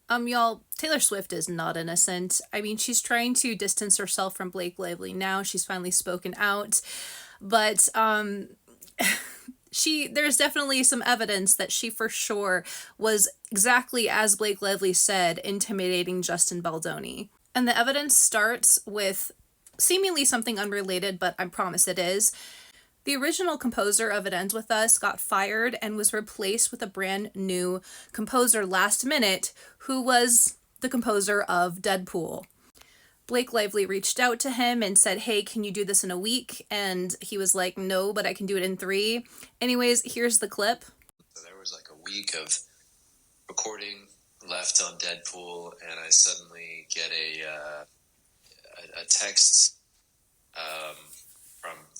Y'all, Taylor Swift is not innocent. I mean, she's trying to distance herself from Blake Lively now. She's finally spoken out. But there's definitely some evidence that she for sure was exactly as Blake Lively said, intimidating Justin Baldoni. And the evidence starts with seemingly something unrelated, but I promise it is. The original composer of It Ends With Us got fired and was replaced with a brand new composer last minute who was the composer of Deadpool. Blake Lively reached out to him and said, "Hey, can you do this in a week?" And he was like, "No, but I can do it in 3." Anyways, here's the clip. So there was like a week of recording left on Deadpool, and I suddenly get a text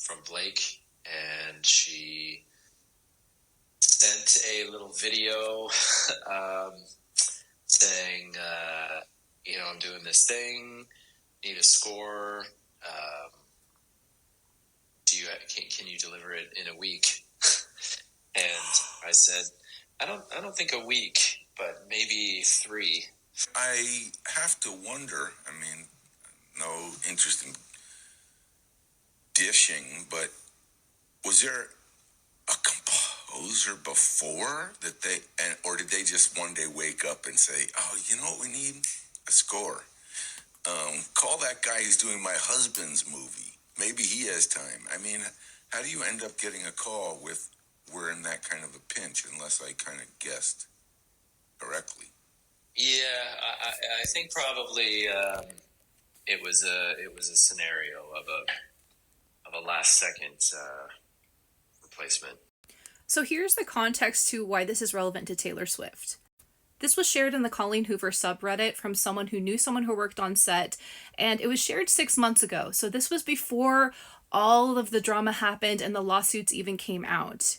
from Blake, and she sent a little video saying, I'm doing this thing, need a score. Can you deliver it in a week? And I said, I don't think a week, but maybe 3. I have to wonder, no interest in dishing, but was there a composer before that or did they just one day wake up and say, oh, you know what we need? A score. Call that guy who's doing my husband's movie. Maybe he has time. How do you end up getting a call with we're in that kind of a pinch, unless I kind of guessed correctly? Yeah, I think probably it was a scenario of a last second replacement. So here's the context to why this is relevant to Taylor Swift. This was shared in the Colleen Hoover subreddit from someone who knew someone who worked on set, and it was shared 6 months ago. So this was before all of the drama happened and the lawsuits even came out.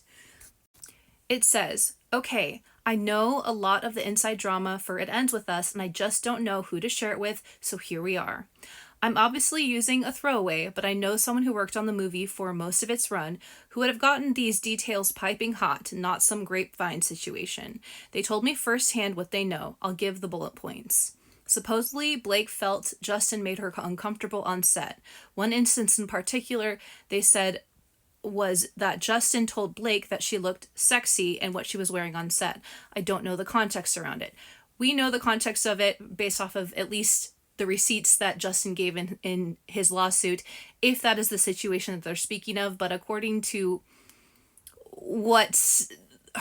It says, "Okay, I know a lot of the inside drama for It Ends With Us, and I just don't know who to share it with, so here we are. I'm obviously using a throwaway, but I know someone who worked on the movie for most of its run who would have gotten these details piping hot, not some grapevine situation. They told me firsthand what they know. I'll give the bullet points. Supposedly, Blake felt Justin made her uncomfortable on set. One instance in particular, they said, was that Justin told Blake that she looked sexy and what she was wearing on set. I don't know the context around it. We know the context of it based off of at least the receipts that Justin gave in his lawsuit, if that is the situation that they're speaking of. But according to what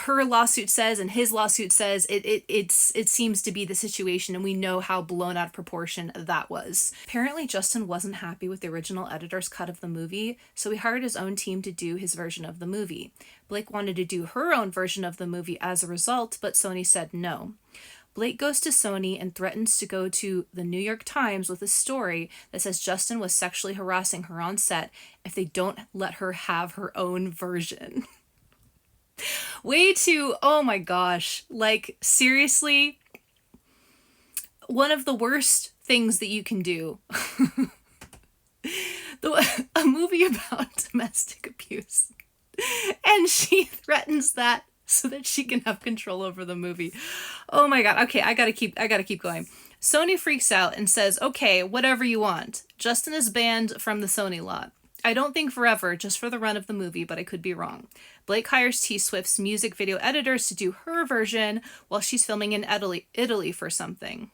her lawsuit says and his lawsuit says, it seems to be the situation, and we know how blown out of proportion that was. Apparently, Justin wasn't happy with the original editor's cut of the movie, so he hired his own team to do his version of the movie. Blake wanted to do her own version of the movie as a result, but Sony said no. Blake goes to Sony and threatens to go to the New York Times with a story that says Justin was sexually harassing her on set if they don't let her have her own version. Way too, oh my gosh. Like, seriously, one of the worst things that you can do. A movie about domestic abuse. And she threatens that so that she can have control over the movie. Oh my god. Okay, I gotta keep going. Sony freaks out and says, "Okay, whatever you want. Justin is banned from the Sony lot. I don't think forever, just for the run of the movie, but I could be wrong." Blake hires T Swift's music video editors to do her version while she's filming in Italy for something.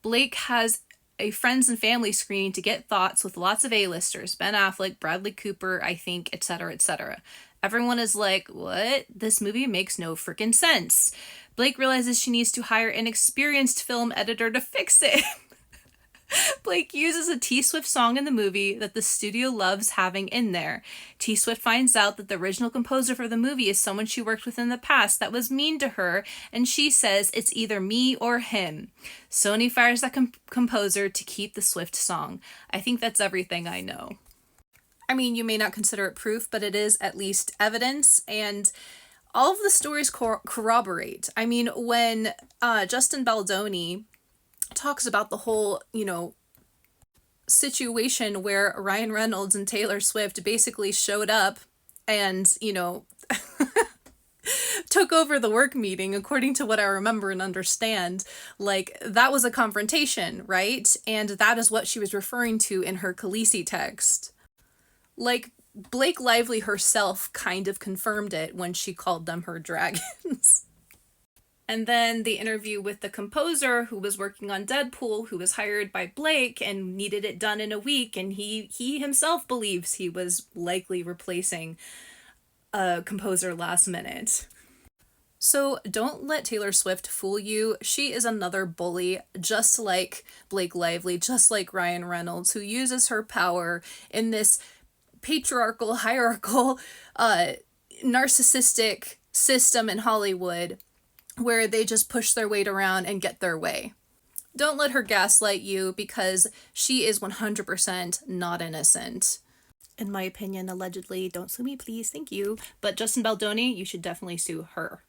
Blake has a friends and family screening to get thoughts with lots of A-listers, Ben Affleck, Bradley Cooper, I think, etc., etc. Everyone is like, what? This movie makes no freaking sense. Blake realizes she needs to hire an experienced film editor to fix it. Blake uses a T Swift song in the movie that the studio loves having in there. T Swift finds out that the original composer for the movie is someone she worked with in the past that was mean to her, and she says it's either me or him. Sony fires that composer to keep the Swift song. I think that's everything I know. I mean, you may not consider it proof, but it is at least evidence, and all of the stories corroborate. I mean, when Justin Baldoni talks about the whole, situation where Ryan Reynolds and Taylor Swift basically showed up and, took over the work meeting, according to what I remember and understand. Like, that was a confrontation, right? And that is what she was referring to in her Khaleesi text. Like, Blake Lively herself kind of confirmed it when she called them her dragons. And then the interview with the composer who was working on Deadpool, who was hired by Blake and needed it done in a week, and he himself believes he was likely replacing a composer last minute. So don't let Taylor Swift fool you. She is another bully, just like Blake Lively, just like Ryan Reynolds, who uses her power in this patriarchal, hierarchical, narcissistic system in Hollywood where they just push their weight around and get their way. Don't let her gaslight you, because she is 100% not innocent. In my opinion, allegedly. Don't sue me, please. Thank you. But Justin Baldoni, you should definitely sue her.